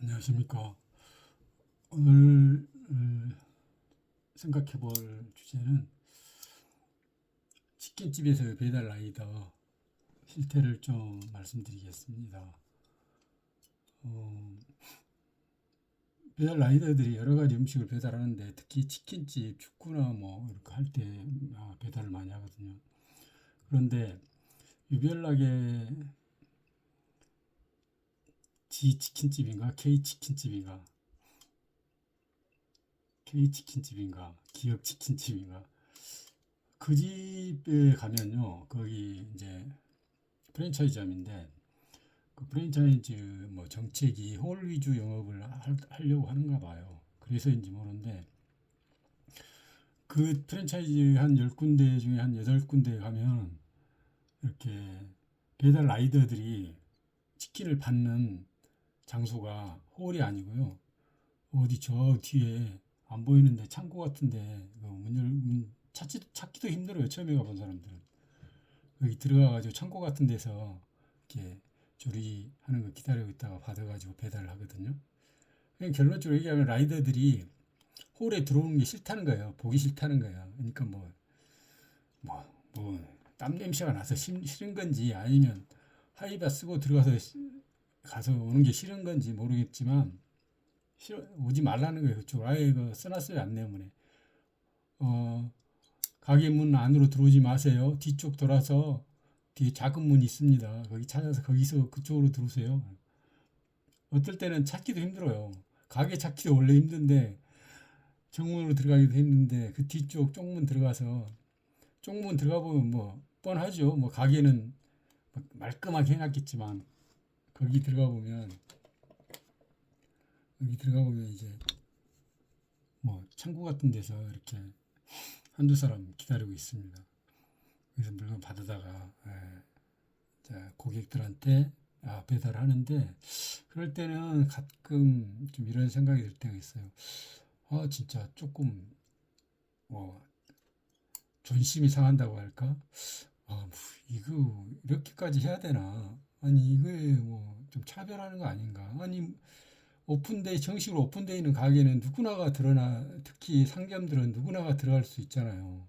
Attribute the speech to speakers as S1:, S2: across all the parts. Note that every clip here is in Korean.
S1: 안녕하십니까. 오늘 생각해 볼 주제는 치킨집에서의 배달 라이더 실태를 좀 말씀드리겠습니다. 어, 배달 라이더들이 여러 가지 음식을 배달하는데 특히 치킨집, 축구나 뭐 이렇게 할 때 배달을 많이 하거든요. 그런데 유별나게 G 치킨집인가 K 치킨집인가 K 치킨집인가 기업 치킨집인가 그 집에 가면요, 거기 이제 프랜차이즈점인데 그 프랜차이즈 뭐 정책이 홀 위주 영업을 하려고 하는가 봐요. 그래서인지 모르는데 그 프랜차이즈 한 10군데 중에 한 8군데 가면 이렇게 배달 라이더들이 치킨을 받는 장소가 홀이 아니고요. 어디 저 뒤에 안 보이는데 창고 같은데 찾기도 힘들어요. 처음에 가본 사람들은. 여기 들어가가지고 창고 같은 데서 이렇게 조리하는 거 기다리고 있다가 받아가지고 배달을 하거든요. 그냥 결론적으로 얘기하면 라이더들이 홀에 들어오는 게 싫다는 거예요. 보기 싫다는 거예요. 그러니까 땀 냄새가 나서 싫은 건지 아니면 하이바 쓰고 들어가서 가서 오는 게 싫은 건지 모르겠지만 오지 말라는 거예요. 그쪽 아예 써놨어요. 안내문에. 어, 가게 문 안으로 들어오지 마세요. 뒤쪽 돌아서 뒤에 작은 문이 있습니다. 거기 찾아서 거기서 그쪽으로 들어오세요. 어떨 때는 찾기도 힘들어요. 가게 찾기도 원래 힘든데 정문으로 들어가기도 힘든데 그 뒤쪽 쪽문 들어가서 쪽문 들어가 보면 뭐 뻔하죠. 뭐 가게는 말끔하게 해놨겠지만 거기 들어가 보면 이제 뭐 창고 같은 데서 이렇게 한두 사람 기다리고 있습니다. 그래서 물건 받아다가 고객들한테 배달하는데 그럴 때는 가끔 좀 이런 생각이 들 때가 있어요. 진짜 조금 뭐 존심이 상한다고 할까? 뭐 이거 이렇게까지 해야 되나? 아니 이거에 뭐 좀 차별하는 거 아닌가? 아니 오픈데이 정식으로 오픈되어 있는 가게는 누구나가 들어나 특히 상점들은 누구나가 들어갈 수 있잖아요.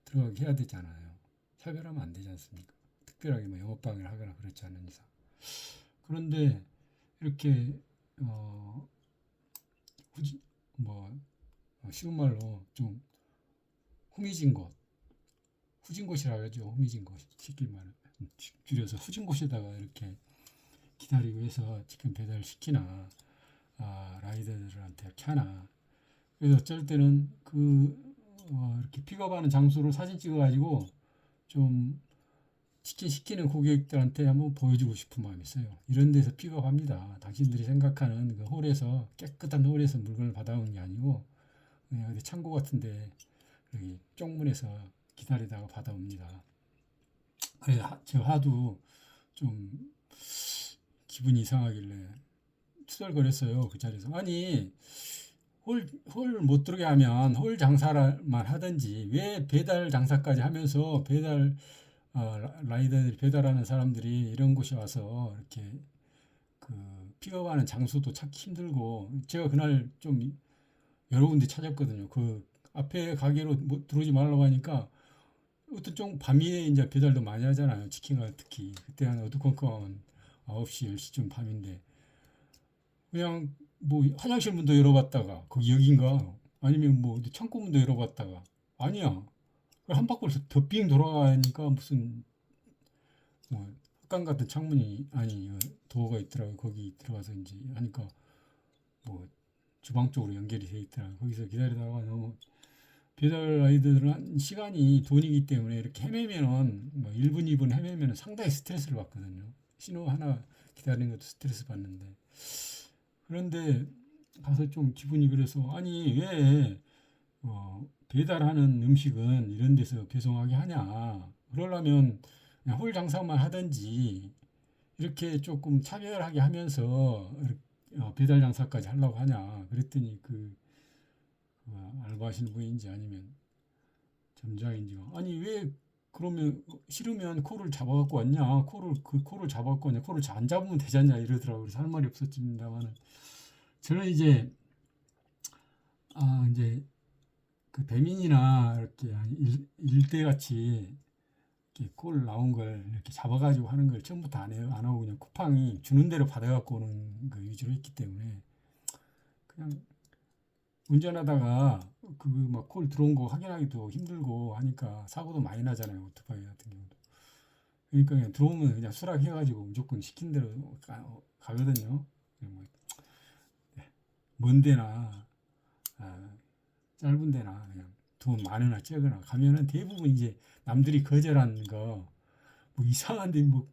S1: 들어가게 해야 되잖아요. 차별하면 안 되지 않습니까? 특별하게 뭐 영업방해를 하거나 그렇지 않은 이상. 그런데 이렇게 어, 후지, 뭐 쉬운 말로 좀 후미진 곳, 후진 곳이라 그러죠. 후미진 곳, 쉽게 말 줄여서 후진 곳에다가 이렇게 기다리고 해서 치킨 배달 시키나 라이더들한테 켜나. 그래서 어쩔 때는 이렇게 픽업하는 장소를 사진 찍어가지고 좀 치킨 시키는 고객들한테 한번 보여주고 싶은 마음이 있어요. 이런 데서 픽업합니다. 당신들이 생각하는 그 홀에서 깨끗한 홀에서 물건을 받아오는 게 아니고 그냥 어디 창고 같은데 여기 쪽문에서 기다리다가 받아옵니다. 그래서 저 하도 좀 기분이 이상하길래 투덜거렸어요. 그 자리에서. 아니 홀 못 들게 하면 홀 장사만 하든지 왜 배달 장사까지 하면서 라이더들이 배달하는 사람들이 이런 곳에 와서 이렇게 그 픽업하는 장소도 찾기 힘들고 제가 그날 좀 여러 군데 찾았거든요. 그 앞에 가게로 들어오지 말라고 하니까 어떤 좀 밤에 이제 배달도 많이 하잖아요. 치킨가 특히 그때 한 어두컴컴 9시 10시쯤 밤인데 그냥 뭐 화장실 문도 열어봤다가 거기 여긴가 아니면 뭐 창고 문도 열어봤다가 아니야. 한 바퀴 더빙 돌아가니까 무슨 뭐 흑강 같은 창문이 아니 도어가 있더라고. 거기 들어가서 이제 하니까 뭐 주방 쪽으로 연결이 돼 있더라고. 거기서 기다리다가 너무 배달 아이들은 시간이 돈이기 때문에 이렇게 헤매면은 뭐 1분 2분 헤매면은 상당히 스트레스를 받거든요. 신호 하나 기다리는 것도 스트레스 받는데 그런데 가서 좀 기분이 그래서 아니 왜 배달하는 음식은 이런 데서 배송하게 하냐. 그러려면 그냥 홀 장사만 하든지 이렇게 조금 차별하게 하면서 배달 장사까지 하려고 하냐. 그랬더니 알바 하시는 분인지 아니면 점장인지가 아니 왜 그러면 싫으면 코를 잡아갖고 왔냐. 코를 잡아갖고 왔냐. 코를 안 잡으면 되잖냐 이러더라고요. 그래서 할 말이 없었습니다만은 저는 이제 이제 그 배민이나 이렇게 일대 같이 이렇게 콜 나온 걸 이렇게 잡아가지고 하는 걸 처음부터 안 해요. 안 하고 그냥 쿠팡이 주는 대로 받아갖고 오는 그 위주로 했기 때문에 그냥 운전하다가 그 막 콜 들어온 거 확인하기도 힘들고 하니까 사고도 많이 나잖아요. 오토바이 같은 경우도. 그러니까 그냥 들어오면 그냥 수락해가지고 무조건 시킨 대로 가거든요. 뭐, 먼 데나 짧은 데나 그냥 돈 많으나 적으나 가면은 대부분 이제 남들이 거절한 거 뭐 이상한데 뭐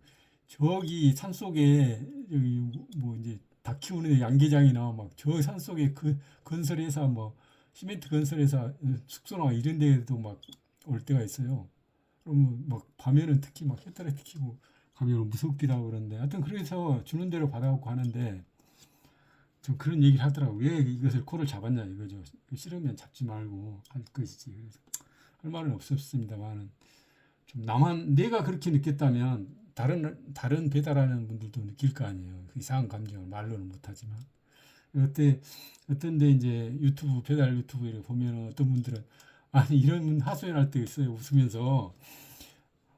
S1: 저기 산속에 여기 뭐 이제 닭 키우는 양계장이나 막 저 산속에 그 건설회사 뭐 시멘트 건설회사 숙소나 이런 데도 막 올 때가 있어요. 그러면 막 밤에는 특히 막 햇살에 특히고 가면 무섭기도 하고 그런데 하여튼 그래서 주는 대로 받아갖고 하는데 좀 그런 얘기를 하더라고. 왜 이것을 코를 잡았냐 이거죠. 싫으면 잡지 말고 할 것이지. 그래서 할 말은 없었습니다만은 좀 나만 내가 그렇게 느꼈다면 다른 배달하는 분들도 느낄 거 아니에요. 그 이상한 감정을 말로는 못하지만 어떤데 이제 유튜브 배달 유튜브 이렇게 보면 어떤 분들은 아니 이런 하소연할 때 있어요. 웃으면서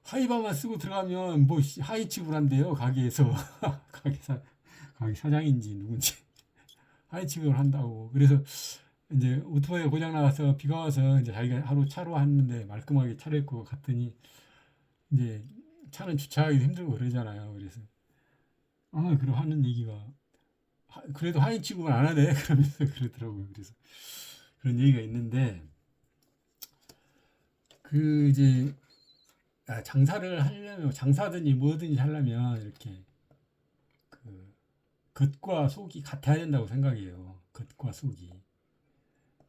S1: 하이바만 쓰고 들어가면 뭐 하이 취급한대요. 가게에서 가게 사장인지 누군지 하이 취급을 한다고. 그래서 이제 오토바이가 고장 나서 비가 와서 이제 자기가 하루 차로 왔는데 말끔하게 차를 입고 갔더니 이제 차는 주차하기도 힘들고 그러잖아요. 그래서 그럼 하는 얘기가 그래도 하인 취급은 안 하네 그러면서 그러더라고요. 그래서 그런 얘기가 있는데 그 이제 장사를 하려면 장사든지 뭐든지 하려면 이렇게 그 겉과 속이 같아야 된다고 생각해요. 겉과 속이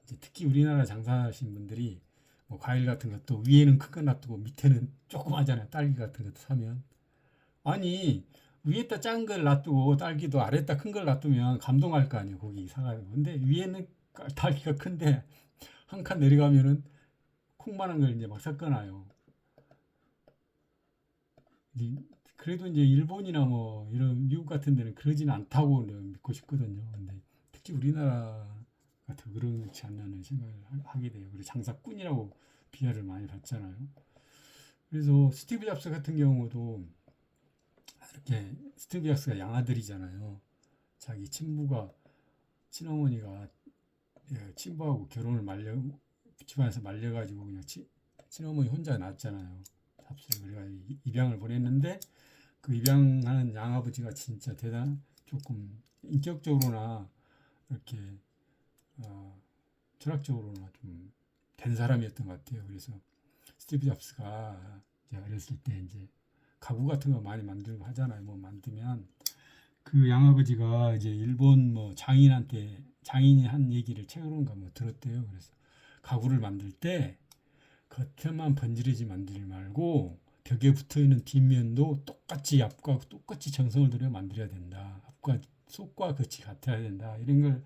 S1: 이제 특히 우리나라 장사하신 분들이 뭐 과일 같은 것도 위에는 큰 거 놔두고 밑에는 조그마하잖아요. 딸기 같은 것도 사면 아니 위에다 작은 걸 놔두고 딸기도 아래다 큰 걸 놔두면 감동할 거 아니에요. 거기 사가지고 근데 위에는 딸기가 큰데 한 칸 내려가면은 콩만한 걸 이제 막 섞어놔요. 이제 그래도 이제 일본이나 뭐 이런 미국 같은 데는 그러지는 않다고 믿고 싶거든요. 근데 특히 우리나라가 더 그렇지 않나는 생각을 하게 돼요. 그리고 장사꾼이라고 비하를 많이 받잖아요. 그래서 스티브 잡스 같은 경우도 이렇게 스티브 잡스가 양아들이잖아요. 자기 친어머니가 친부하고 결혼을 집안에서 말려가지고 그냥 친어머니 혼자 낳았잖아요. 잡스를 그래가지고 입양을 보냈는데 그 입양하는 양아버지가 진짜 조금 인격적으로나 이렇게 철학적으로나 좀 된 사람이었던 것 같아요. 그래서 스티브 잡스가 이제 어렸을 때 이제 가구 같은 거 많이 만들고 하잖아요. 뭐 만들면 그 양아버지가 이제 일본 뭐 장인이 한 얘기를 책으로인가 뭐 들었대요. 그래서 가구를 만들 때 겉에만 번지르지 만들지 말고 벽에 붙어 있는 뒷면도 똑같이 앞과 똑같이 정성을 들여 만들어야 된다. 앞과 속과 겉이 같아야 된다. 이런 걸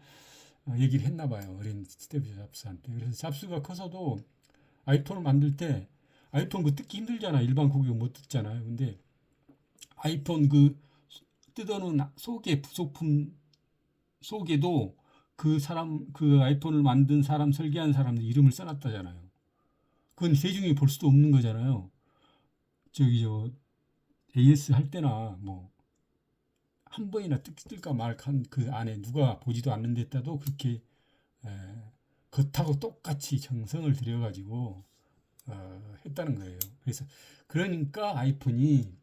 S1: 얘기를 했나 봐요. 어린 스티브 잡스한테. 그래서 잡스가 커서도 아이폰을 만들 때 아이폰 그 뜯기 힘들잖아. 일반 고객은 못 뜯잖아요. 근데 아이폰 그 뜯어놓은 속에 부속품 속에도 그 아이폰을 만든 사람 설계한 사람 이름을 써놨다잖아요. 그건 대중이 볼 수도 없는 거잖아요. 저기 저 AS 할 때나 뭐 한 번이나 뜰까 말한 그 안에 누가 보지도 않는 데다도 그렇게 에, 겉하고 똑같이 정성을 들여가지고 했다는 거예요. 그래서 그러니까 아이폰이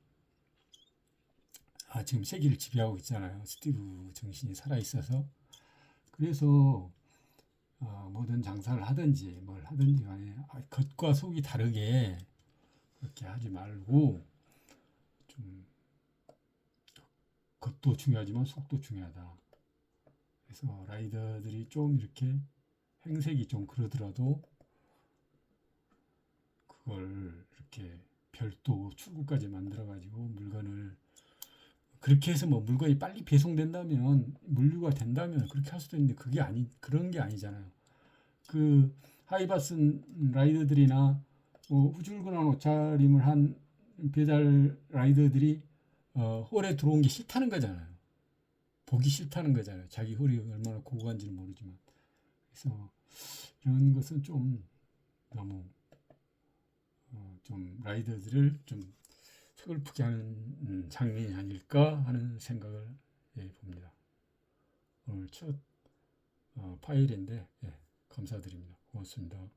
S1: 지금 세계를 지배하고 있잖아요. 스티브 정신이 살아 있어서 그래서 모든 장사를 하든지 뭘 하든지 간에 겉과 속이 다르게 그렇게 하지 말고 좀 겉도 중요하지만 속도 중요하다. 그래서 라이더들이 좀 이렇게 행색이 좀 그러더라도 그걸 이렇게 별도 출구까지 만들어 가지고 물건을 그렇게 해서 뭐 물건이 빨리 배송된다면 물류가 된다면 그렇게 할 수도 있는데 그런 게 아니잖아요. 그 하이바스 라이더들이나 후줄근한 옷차림을 한 배달 라이더들이 홀에 들어온 게 싫다는 거잖아요. 보기 싫다는 거잖아요. 자기 홀이 얼마나 고고한지는 모르지만. 그래서 이런 것은 좀 너무 좀 라이더들을 좀 서글프게 하는 장면이 아닐까 하는 생각을 봅니다. 오늘 첫 파일인데 감사드립니다. 고맙습니다.